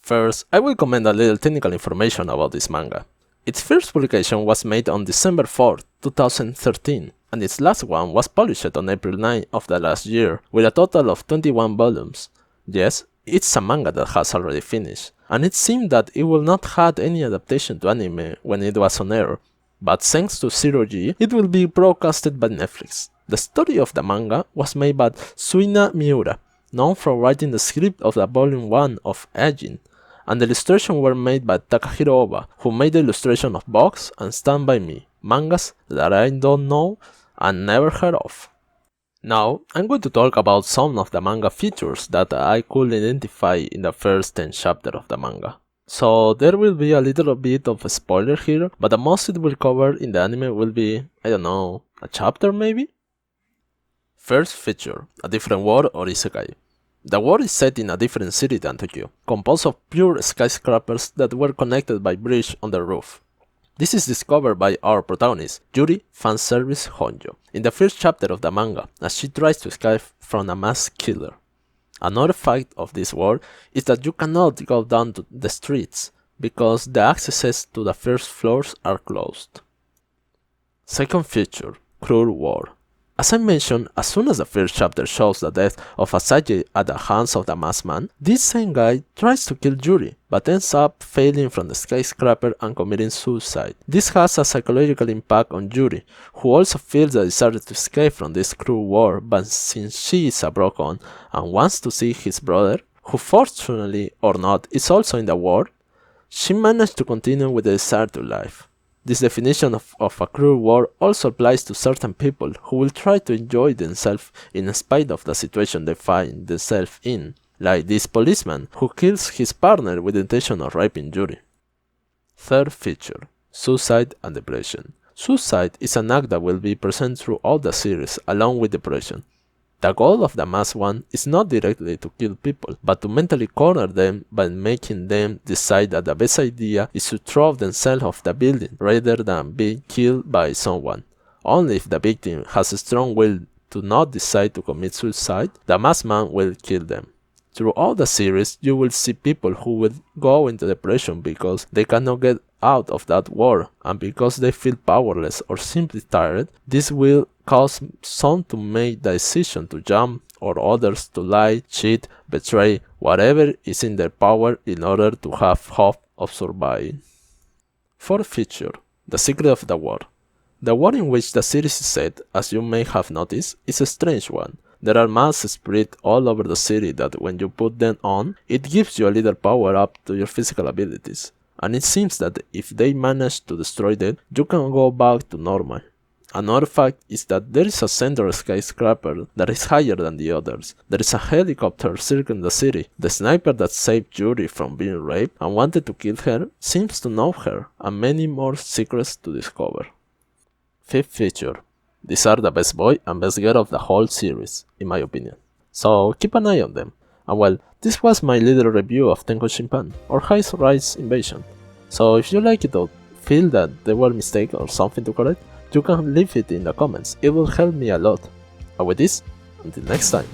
First, I will comment a little technical information about this manga. Its first publication was made on December 4, 2013, and its last one was published on April 9 of the last year, with a total of 21 volumes. Yes, it's a manga that has already finished, and it seemed that it will not have any adaptation to anime when it was on air, but thanks to Zero G, it will be broadcasted by Netflix. The story of the manga was made by Suina Miura, known for writing the script of the volume 1 of Ajin, and the illustrations were made by Takahiro Oba, who made the illustration of Box and Stand By Me, mangas that I don't know and never heard of. Now, I'm going to talk about some of the manga features that I could identify in the first 10 chapters of the manga. So there will be a little bit of a spoiler here, but the most it will cover in the anime will be, I don't know, a chapter maybe? First feature, a different world or isekai. The world is set in a different city than Tokyo, composed of pure skyscrapers that were connected by bridge on the roof. This is discovered by our protagonist, Yuri Fanservice Honjo, in the first chapter of the manga, as she tries to escape from a mass killer. Another fact of this world is that you cannot go down to the streets, because the accesses to the first floors are closed. Second feature, Cruel War. As I mentioned, as soon as the first chapter shows the death of Asahi at the hands of the masked man, this same guy tries to kill Yuri, but ends up failing from the skyscraper and committing suicide. This has a psychological impact on Yuri, who also feels the desire to escape from this cruel war, but since she is a broken and wants to see his brother, who fortunately or not is also in the war, she managed to continue with the desire to live. This definition of a cruel war also applies to certain people who will try to enjoy themselves in spite of the situation they find themselves in, like this policeman who kills his partner with the intention of raping Yuri. Third feature, Suicide and Depression. Suicide is an act that will be present throughout the series along with depression. The goal of the masked one is not directly to kill people, but to mentally corner them by making them decide that the best idea is to throw themselves off the building rather than being killed by someone. Only if the victim has a strong will to not decide to commit suicide, the masked man will kill them. Throughout the series, you will see people who will go into depression because they cannot get out of that war, and because they feel powerless or simply tired. This will cause some to make the decision to jump, or others to lie, cheat, betray, whatever is in their power in order to have hope of surviving. Fourth feature, The Secret of the War. The war in which the series is set, as you may have noticed, is a strange one. There are masks spread all over the city that when you put them on, it gives you a little power up to your physical abilities. And it seems that if they manage to destroy them, you can go back to normal. Another fact is that there is a central skyscraper that is higher than the others. There is a helicopter circling the city. The sniper that saved Yuri from being raped and wanted to kill her seems to know her, and many more secrets to discover. Fifth feature. These are the best boy and best girl of the whole series, in my opinion. So keep an eye on them. And well, this was my little review of Tenko Shinpan, or High Rise Invasion. So if you like it or feel that there were mistakes or something to correct, you can leave it in the comments. It will help me a lot. And with this, until next time.